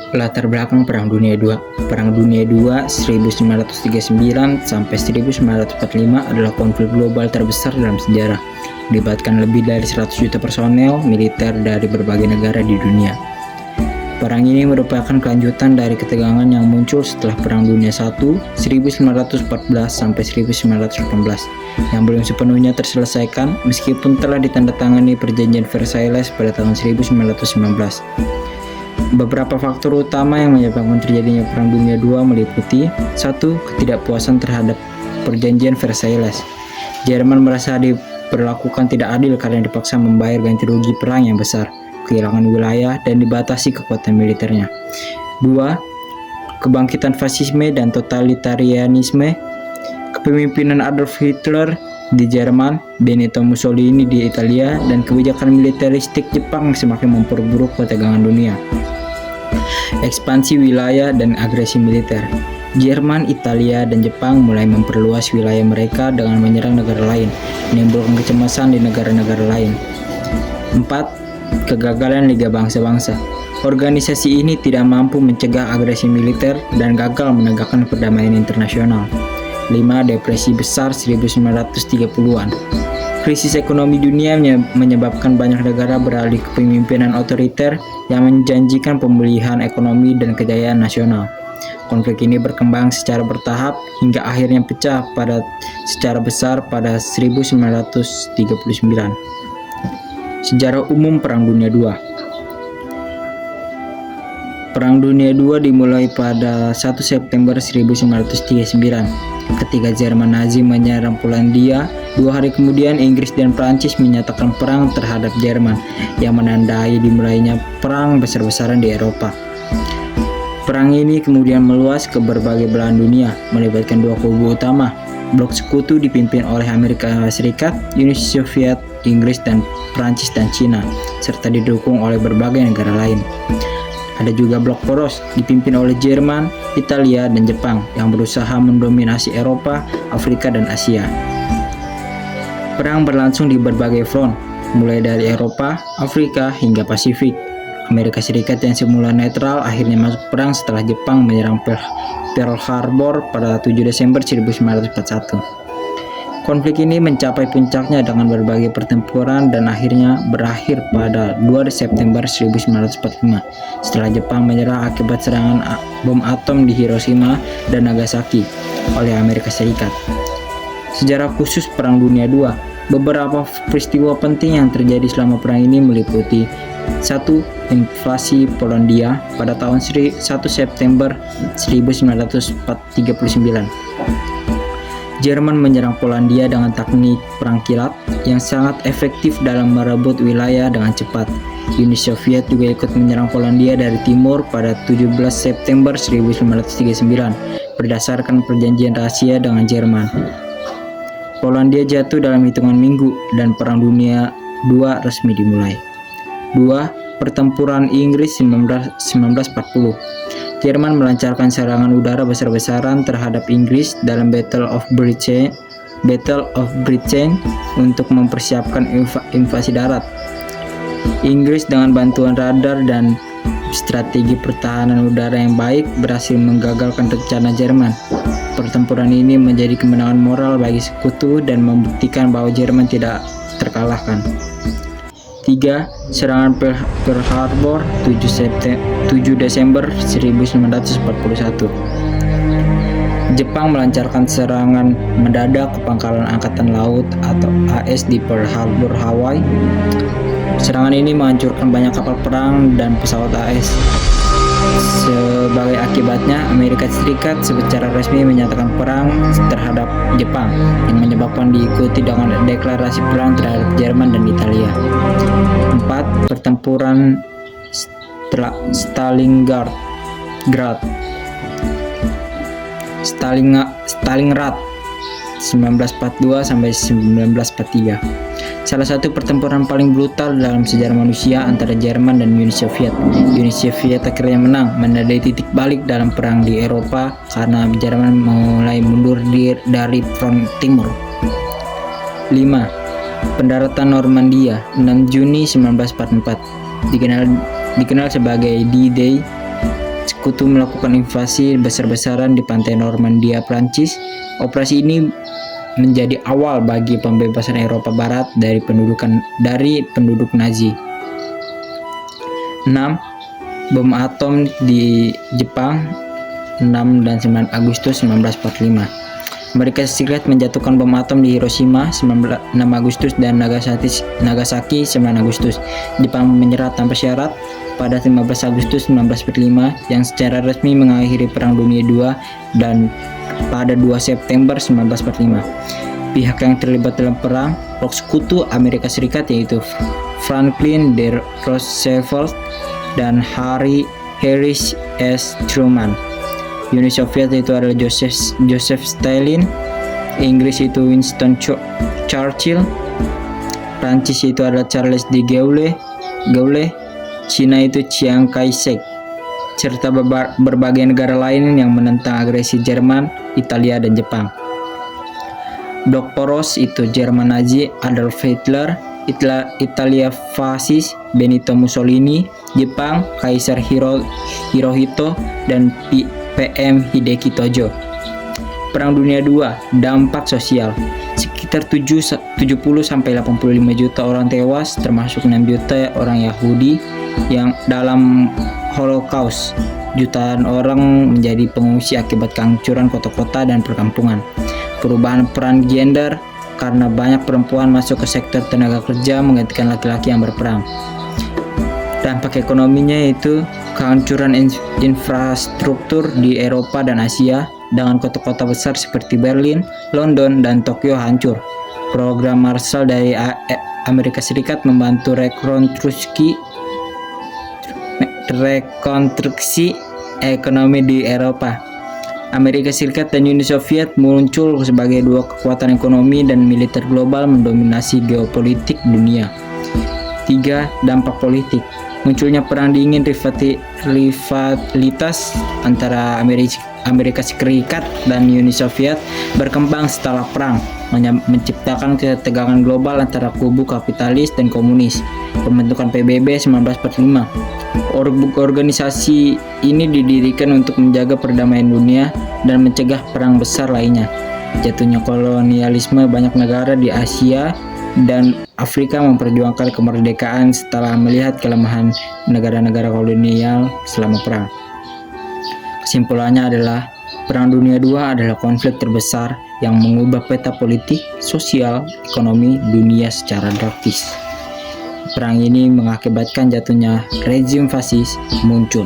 Latar belakang Perang Dunia II. Perang Dunia II 1939 sampai 1945 adalah konflik global terbesar dalam sejarah. Melibatkan lebih dari 100 juta personel militer dari berbagai negara di dunia. Perang ini merupakan kelanjutan dari ketegangan yang muncul setelah Perang Dunia I 1914 sampai 1918 yang belum sepenuhnya terselesaikan meskipun telah ditandatangani Perjanjian Versailles pada tahun 1919. Beberapa faktor utama yang menyebabkan terjadinya Perang Dunia II meliputi 1. Ketidakpuasan terhadap Perjanjian Versailles. Jerman merasa diperlakukan tidak adil karena dipaksa membayar ganti rugi perang yang besar, kehilangan wilayah, dan dibatasi kekuatan militernya. 2. Kebangkitan fasisme dan totalitarianisme. Kepemimpinan Adolf Hitler di Jerman, Benito Mussolini di Italia, dan kebijakan militeristik Jepang semakin memperburuk ketegangan dunia. Ekspansi wilayah dan agresi militer. Jerman, Italia, dan Jepang mulai memperluas wilayah mereka dengan menyerang negara lain, menimbulkan kecemasan di negara-negara lain. 4. Kegagalan Liga Bangsa-Bangsa. Organisasi ini tidak mampu mencegah agresi militer dan gagal menegakkan perdamaian internasional. 5. Depresi besar 1930-an. Krisis ekonomi dunia menyebabkan banyak negara beralih ke pemimpinan otoriter yang menjanjikan pemulihan ekonomi dan kejayaan nasional. Konflik ini berkembang secara bertahap hingga akhirnya pecah secara besar pada 1939. Sejarah umum Perang Dunia II. Perang Dunia II dimulai pada 1 September 1939 ketika Jerman Nazi menyerang Polandia. 2 hari kemudian Inggris dan Prancis menyatakan perang terhadap Jerman yang menandai dimulainya perang besar-besaran di Eropa. Perang ini kemudian meluas ke berbagai belahan dunia, melibatkan 2 kubu utama, blok sekutu dipimpin oleh Amerika Serikat, Uni Soviet, Inggris, dan Prancis dan Cina, serta didukung oleh berbagai negara lain. Ada juga blok poros dipimpin oleh Jerman, Italia, dan Jepang yang berusaha mendominasi Eropa, Afrika, dan Asia. Perang berlangsung di berbagai front, mulai dari Eropa, Afrika, hingga Pasifik. Amerika Serikat yang semula netral akhirnya masuk perang setelah Jepang menyerang Pearl Harbor pada 7 Desember 1941. Konflik ini mencapai puncaknya dengan berbagai pertempuran dan akhirnya berakhir pada 2 September 1945 setelah Jepang menyerah akibat serangan bom atom di Hiroshima dan Nagasaki oleh Amerika Serikat. Sejarah khusus Perang Dunia II. Beberapa peristiwa penting yang terjadi selama perang ini meliputi 1. Invasi Polandia pada tahun 1 September 1939. Jerman menyerang Polandia dengan teknik perang kilat yang sangat efektif dalam merebut wilayah dengan cepat. Uni Soviet juga ikut menyerang Polandia dari timur pada 17 September 1939 berdasarkan perjanjian rahasia dengan Jerman. Polandia jatuh dalam hitungan minggu dan Perang Dunia II resmi dimulai. 2. Pertempuran Inggris 1940. Jerman melancarkan serangan udara besar-besaran terhadap Inggris dalam Battle of Britain untuk mempersiapkan invasi darat. Inggris dengan bantuan radar dan strategi pertahanan udara yang baik berhasil menggagalkan rencana Jerman. Pertempuran ini menjadi kemenangan moral bagi sekutu dan membuktikan bahwa Jerman tidak terkalahkan. 3. Serangan Pearl Harbor 7 Desember 1941. Jepang melancarkan serangan mendadak ke pangkalan Angkatan Laut atau AS di Pearl Harbor, Hawaii. Serangan ini menghancurkan banyak kapal perang dan pesawat AS. Sebagai akibatnya, Amerika Serikat secara resmi menyatakan perang terhadap Jepang yang menyebabkan diikuti dengan deklarasi perang terhadap Jerman dan Italia. 4. Pertempuran Stalingrad 1942 sampai 1943. Salah satu pertempuran paling brutal dalam sejarah manusia antara Jerman dan Uni Soviet. Uni Soviet akhirnya menang, menandai titik balik dalam perang di Eropa karena Jerman mulai mundur dari front timur. 5. Pendaratan Normandia 6 Juni 1944 dikenal sebagai D-Day Sekutu melakukan invasi besar-besaran di pantai Normandia, Prancis. Operasi ini menjadi awal bagi pembebasan Eropa Barat dari penduduk Nazi. 6. Bom atom di Jepang 6 dan 9 Agustus 1945. Amerika Serikat menjatuhkan bom atom di Hiroshima 6 Agustus dan Nagasaki 9 Agustus. Jepang menyerah tanpa syarat pada 15 Agustus 1945 yang secara resmi mengakhiri Perang Dunia II dan pada 2 September 1945. Pihak yang terlibat dalam perang Sekutu Amerika Serikat yaitu Franklin D. Roosevelt dan Harry S. Truman. Uni Soviet itu adalah Joseph Stalin, Inggris itu Winston Churchill, Prancis itu adalah Charles de Gaulle, Cina itu Chiang Kai-shek, serta berbagai negara lain yang menentang agresi Jerman, Italia, dan Jepang. Blok poros itu Jerman Nazi, Adolf Hitler, Italia fasis, Benito Mussolini, Jepang, Kaisar Hirohito, dan PM Hideki Tojo. Perang Dunia II, dampak sosial. Sekitar 70-85 juta orang tewas, termasuk 6 juta orang Yahudi yang dalam Holocaust. Jutaan orang menjadi pengungsi akibat kehancuran kota-kota dan perkampungan. Perubahan peran gender karena banyak perempuan masuk ke sektor tenaga kerja menggantikan laki-laki yang berperang. Dampak ekonominya yaitu kehancuran infrastruktur di Eropa dan Asia dengan kota-kota besar seperti Berlin, London, dan Tokyo hancur. Program Marshall dari Amerika Serikat membantu rekonstruksi ekonomi di Eropa. Amerika Serikat dan Uni Soviet muncul sebagai dua kekuatan ekonomi dan militer global mendominasi geopolitik dunia. 3. Dampak politik. Munculnya perang dingin rivalitas antara Amerika Serikat dan Uni Soviet berkembang setelah perang, menciptakan ketegangan global antara kubu kapitalis dan komunis. Pembentukan PBB 1945. Organisasi ini didirikan untuk menjaga perdamaian dunia dan mencegah perang besar lainnya. Jatuhnya kolonialisme, banyak negara di Asia dan Afrika memperjuangkan kemerdekaan setelah melihat kelemahan negara-negara kolonial selama perang. Kesimpulannya adalah Perang Dunia II adalah konflik terbesar yang mengubah peta politik, sosial, ekonomi dunia secara drastis. Perang ini mengakibatkan jatuhnya rezim fasis muncul.